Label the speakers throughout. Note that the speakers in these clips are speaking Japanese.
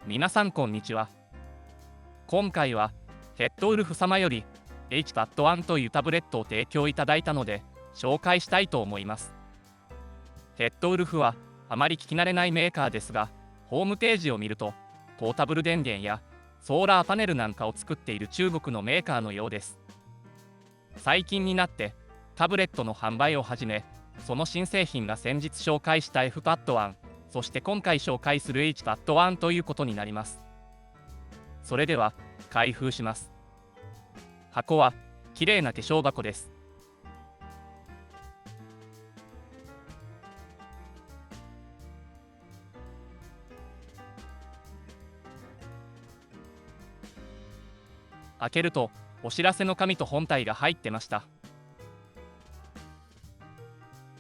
Speaker 1: 皆さんこんにちは。今回はヘッドウルフ様より HPAD1 というタブレットを提供いただいたので紹介したいと思います。ヘッドウルフはあまり聞き慣れないメーカーですが、ホームページを見るとポータブル電源やソーラーパネルなんかを作っている中国のメーカーのようです。最近になってタブレットの販売を始め、その新製品が先日紹介した FPAD1、そして今回紹介する HPAD1 ということになります。それでは開封します。箱は綺麗な化粧箱です。開けるとお知らせの紙と本体が入ってました。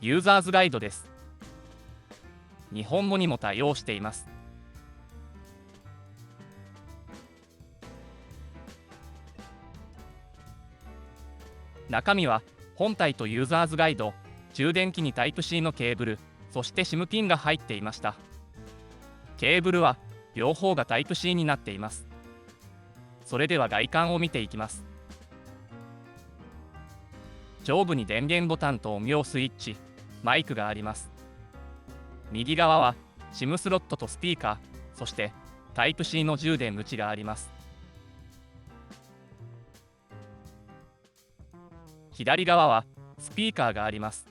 Speaker 1: ユーザーズガイドです。日本語にも対応しています。中身は本体とユーザーズガイド、充電器にタイプ C のケーブル、そして SIM ピンが入っていました。ケーブルは両方がタイプ C になっています。それでは外観を見ていきます。上部に電源ボタンと音量スイッチ、マイクがあります。右側は SIM スロットとスピーカー、そしてタイプ C の充電口があります。左側はスピーカーがあります。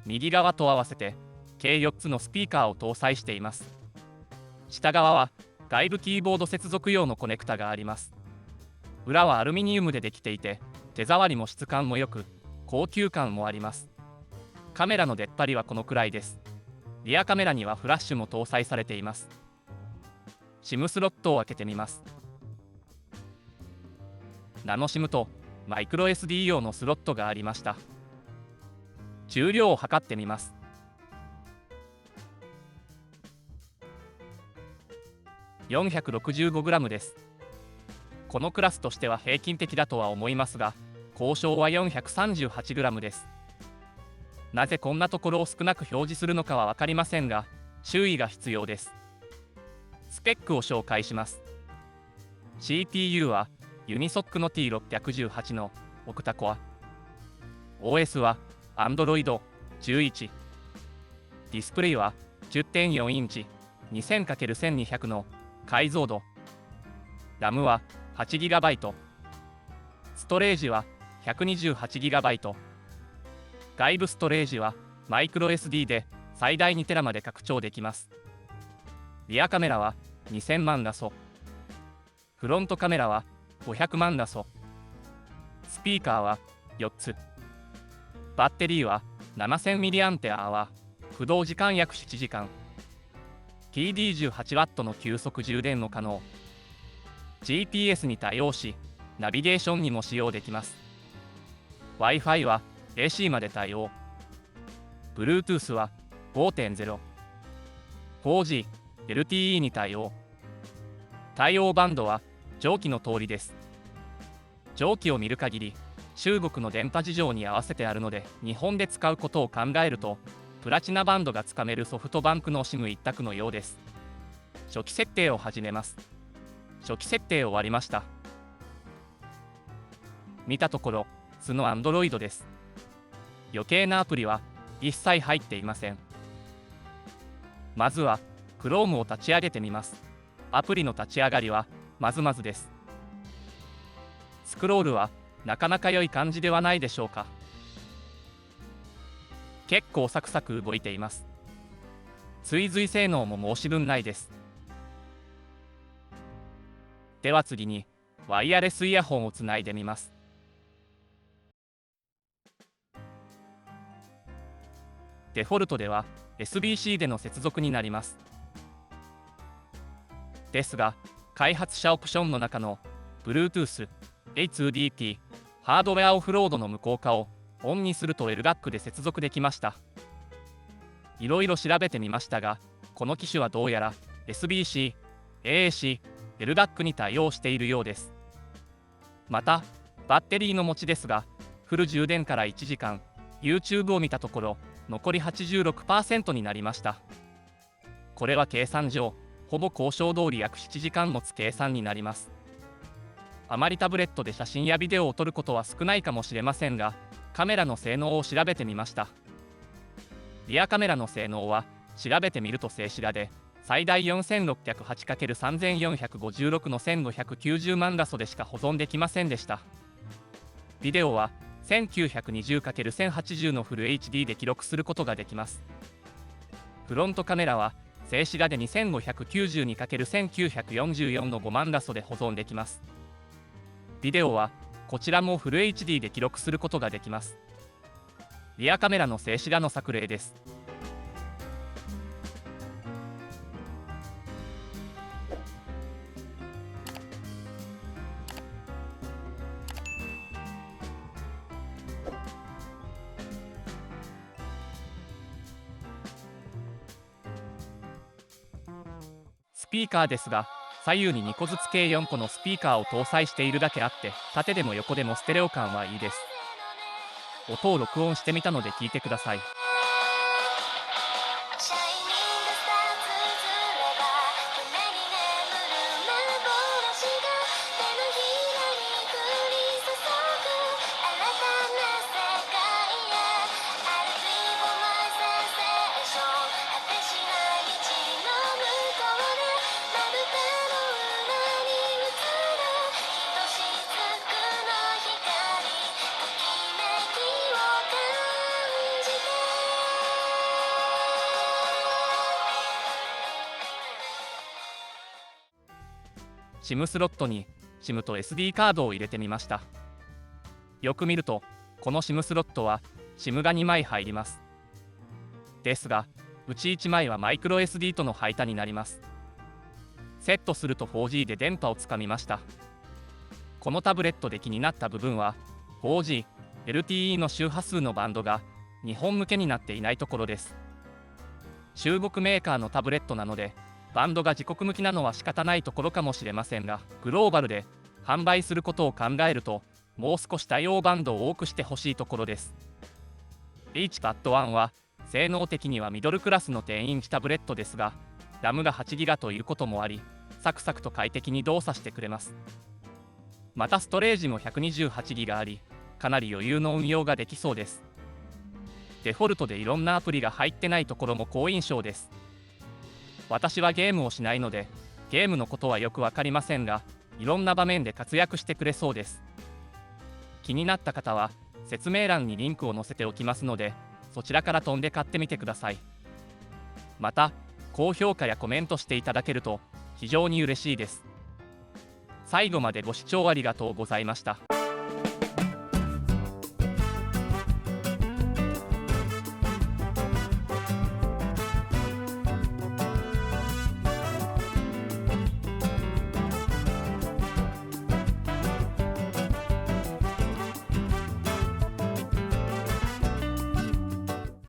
Speaker 1: 右側と合わせて計4つのスピーカーを搭載しています。下側は外部キーボード接続用のコネクタがあります。裏はアルミニウムでできていて、手触りも質感も良く、高級感もあります。カメラの出っ張りはこのくらいです。リアカメラにはフラッシュも搭載されています。SIM スロットを開けてみます。ナノ SIM とマイクロ SD 用のスロットがありました。重量を測ってみます。465g です。このクラスとしては平均的だとは思いますが、交渉は 438g です。なぜこんなところを少なく表示するのかは分かりませんが、注意が必要です。スペックを紹介します。CPU はユニソックの T618 のオクタコア。OS は Android 11。ディスプレイは 10.4 インチ 20×1200 の解像度。RAM は 8GB。ストレージは 128GB。外部ストレージはマイクロ SD で最大 2TB まで拡張できます。リアカメラは2000万画素。フロントカメラは500万画素。スピーカーは4つ。バッテリーは 7000mAh。駆動時間約7時間。TD18W の急速充電も可能。GPS に対応し、ナビゲーションにも使用できます。Wi-Fi は AC まで対応。Bluetooth は 5.0。4G、LTE に対応。対応バンドは上記の通りです。上記を見る限り、中国の電波事情に合わせてあるので、日本で使うことを考えると、プラチナバンドがつかめるソフトバンクの SIM 一択のようです。初期設定を始めます。初期設定終わりました。見たところ、素の Android です。余計なアプリは一切入っていません。まずは Chrome を立ち上げてみます。アプリの立ち上がりはまずまずです。スクロールはなかなか良い感じではないでしょうか。結構サクサク動いています。追随性能も申し分ないです。では次にワイヤレスイヤホンをつないでみます。デフォルトでは SBC での接続になります。ですが、開発者オプションの中の Bluetooth、H2DP、ハードウェアオフロードの無効化をオンにすると LDAC で接続できました。いろいろ調べてみましたが、この機種はどうやら SBC、AAC、LDAC に対応しているようです。また、バッテリーの持ちですが、フル充電から1時間、YouTube を見たところ、残り 86% になりました。これは計算上、ほぼ交渉通り約7時間持つ計算になります。あまりタブレットで写真やビデオを撮ることは少ないかもしれませんが、カメラの性能を調べてみました。リアカメラの性能は調べてみると静止画で最大 4608×3456 の1590万画素でしか保存できませんでした。ビデオは 1920×1080 のフル HD で記録することができます。フロントカメラは静止画で 2592×1944 の5万画素で保存できます。ビデオはこちらもフル HD で記録することができます。リアカメラの静止画の作例です。スピーカーですが、左右に2個ずつ計4個のスピーカーを搭載しているだけあって、縦でも横でもステレオ感はいいです。音を録音してみたので聞いてください。SIM スロットに SIM と SD カードを入れてみました。よく見ると、この SIM スロットは SIM が2枚入ります。ですが、うち1枚はマイクロ SD との配達になります。セットすると 4G で電波をつかみました。このタブレットで気になった部分は、4G、LTE の周波数のバンドが日本向けになっていないところです。中国メーカーのタブレットなので、バンドが自国向きなのは仕方ないところかもしれませんが、グローバルで販売することを考えると、もう少し対応バンドを多くしてほしいところです。HPAD1 は性能的にはミドルクラスの10インチタブレットですが、RAM が 8GB ということもあり、サクサクと快適に動作してくれます。またストレージも 128GB あり、かなり余裕の運用ができそうです。デフォルトでいろんなアプリが入ってないところも好印象です。私はゲームをしないので、ゲームのことはよくわかりませんが、いろんな場面で活躍してくれそうです。気になった方は、説明欄にリンクを載せておきますので、そちらから飛んで買ってみてください。また、高評価やコメントしていただけると非常に嬉しいです。最後までご視聴ありがとうございました。